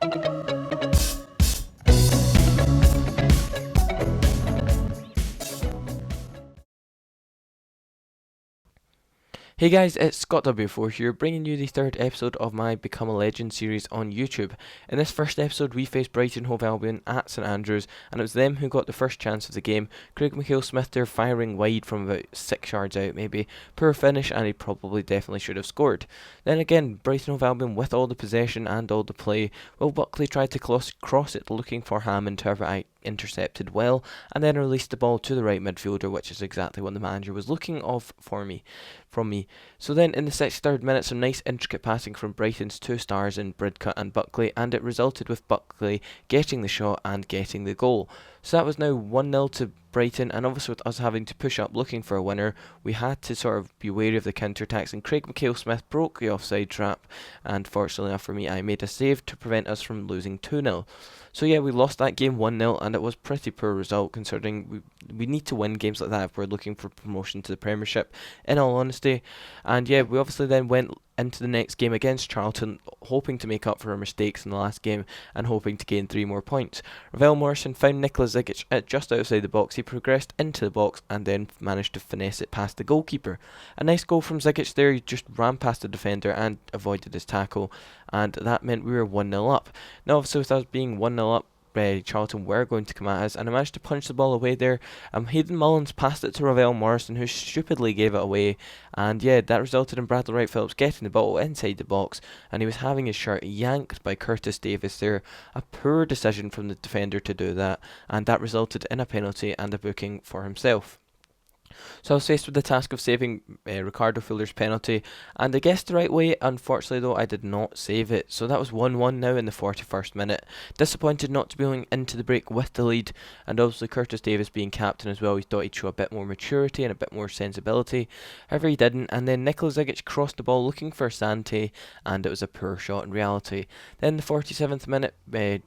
Hey guys, it's Scott W4 here, bringing you the third episode of my Become a Legend series on YouTube. In this first episode, we faced Brighton Hove Albion at St Andrews, and it was them who got the first chance of the game. Craig McHale-Smith there firing wide from about 6 yards out maybe. Poor finish, and he probably definitely should have scored. Then again, Brighton Hove Albion with all the possession and all the play. Will Buckley tried to cross it looking for Hammond, however I intercepted well, and then released the ball to the right midfielder, which is exactly what the manager was looking of from me. So then in the 63rd minute, some nice intricate passing from Brighton's two stars in Bridcut and Buckley, and it resulted with Buckley getting the shot and getting the goal. So that was now 1-0 to Brighton, and obviously with us having to push up looking for a winner, we had to sort of be wary of the counter-attacks, and Craig McHale-Smith broke the offside trap, and fortunately enough for me, I made a save to prevent us from losing 2-0. So yeah, we lost that game 1-0, and it was a pretty poor result considering we need to win games like that if we're looking for promotion to the Premiership, in all honesty. And yeah, we obviously then went into the next game against Charlton, hoping to make up for our mistakes in the last game and hoping to gain 3 more points. Ravel Morrison found Nikola Zigic just outside the box. He progressed into the box and then managed to finesse it past the goalkeeper. A nice goal from Zigic there. He just ran past the defender and avoided his tackle, and that meant we were 1-0 up. Now obviously with us being 1-0 up, Charlton were going to come at us, and I managed to punch the ball away there. Hayden Mullins passed it to Ravel Morrison, who stupidly gave it away, and yeah, that resulted in Bradley Wright Phillips getting the ball inside the box, and he was having his shirt yanked by Curtis Davis there. A poor decision from the defender to do that, and that resulted in a penalty and a booking for himself. So I was faced with the task of saving Ricardo Fuller's penalty, and I guessed the right way. Unfortunately though, I did not save it, so that was 1-1 now in the 41st minute. Disappointed not to be going into the break with the lead, and obviously Curtis Davis being captain as well, he thought he'd show a bit more maturity and a bit more sensibility. However he didn't, and then Nikola Zigic crossed the ball looking for Sante, and it was a poor shot in reality. Then the 47th minute,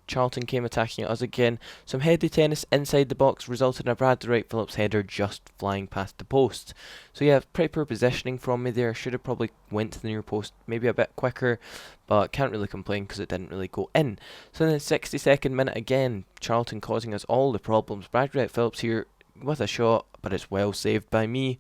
Charlton came attacking us again. Some heady tennis inside the box resulted in a Bradley Wright Phillips header just flying past the post. So yeah, pretty poor positioning from me there. Should have probably went to the near post maybe a bit quicker, but can't really complain because it didn't really go in. So in the 62nd minute again, Charlton causing us all the problems. Bradley Wright Phillips here with a shot, but it's well saved by me.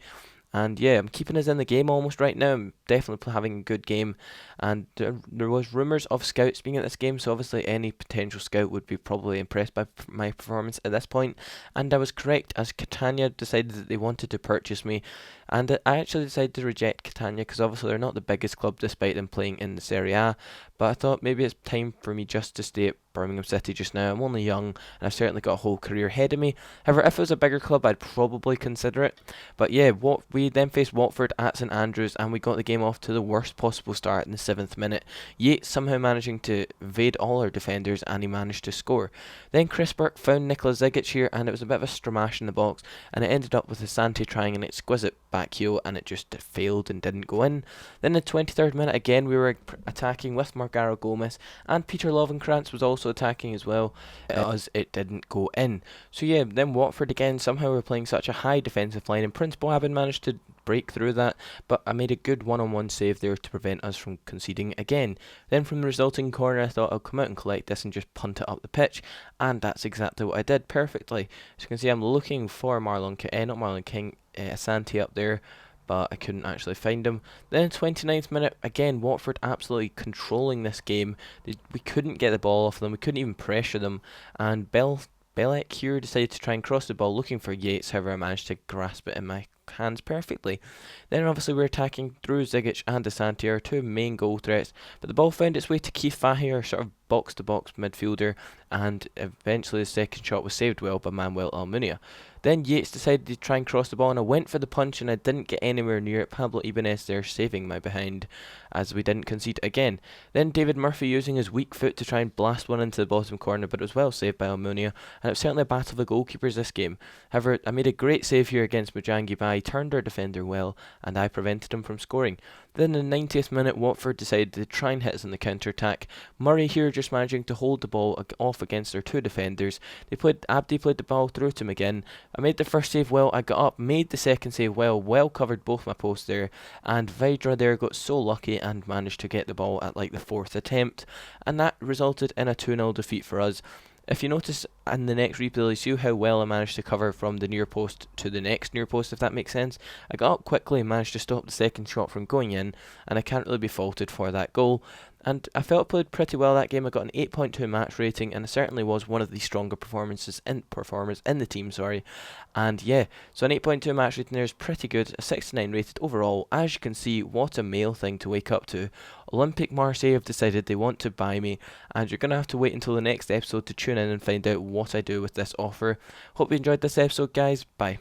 And yeah, I'm keeping us in the game almost right now. I'm definitely having a good game. And there was rumours of scouts being at this game, so obviously any potential scout would be probably impressed by my performance at this point. And I was correct, as Catania decided that they wanted to purchase me. And I actually decided to reject Catania because obviously they're not the biggest club despite them playing in the Serie A. But I thought maybe it's time for me just to stay at Birmingham City just now. I'm only young and I've certainly got a whole career ahead of me. However, if it was a bigger club, I'd probably consider it. But yeah, we then faced Watford at St Andrews, and we got the game off to the worst possible start in the 7th minute. Yates somehow managing to evade all our defenders, and he managed to score. Then Chris Burke found Nikola Zigic here, and it was a bit of a stramash in the box, and it ended up with Asante trying an exquisite back heel, and it just failed and didn't go in. Then in the 23rd minute again, we were attacking with Margaro Gomez, and Peter Lovenkrantz was also attacking as well, as it didn't go in. So yeah, then Watford again, somehow were playing such a high defensive line, and Prince Boabin managed to break through that, but I made a good one-on-one save there to prevent us from conceding again. Then from the resulting corner, I thought I'll come out and collect this and just punt it up the pitch, and that's exactly what I did perfectly. As you can see, I'm looking for Marlon King, Asante up there, but I couldn't actually find him. Then in the 29th minute, again, Watford absolutely controlling this game. We couldn't get the ball off them, we couldn't even pressure them, and Belek here decided to try and cross the ball looking for Yates, however I managed to grasp it in my hands perfectly. Then obviously we're attacking through Zigic and Asante, our two main goal threats, but the ball found its way to Keith Fahey, our sort of box-to-box midfielder, and eventually the second shot was saved well by Manuel Almunia. Then Yates decided to try and cross the ball, and I went for the punch and I didn't get anywhere near it. Pablo Ibanez there saving my behind as we didn't concede again. Then David Murphy using his weak foot to try and blast one into the bottom corner, but it was well saved by Almunia, and it was certainly a battle of the goalkeepers this game. However, I made a great save here against Mujangi Bai, turned our defender well, and I prevented him from scoring. Then in the 90th minute, Watford decided to try and hit us in the counter-attack. Murray here Rangers managing to hold the ball off against their 2 defenders. Abdi played the ball through to him again. I made the first save well, I got up, made the second save well covered both my posts there, and Vidra there got so lucky and managed to get the ball at like the 4th attempt, and that resulted in a 2-0 defeat for us. If you notice in the next replay, you see how well I managed to cover from the near post to the next near post, if that makes sense. I got up quickly and managed to stop the second shot from going in, and I can't really be faulted for that goal. And I felt I played pretty well that game. I got an 8.2 match rating, and it certainly was one of the stronger performers in the team, And yeah, so an 8.2 match rating there is pretty good, a 69 rated overall. As you can see, what a male thing to wake up to. Olympique Marseille have decided they want to buy me, and you're going to have to wait until the next episode to tune in and find out what I do with this offer. Hope you enjoyed this episode, guys. Bye.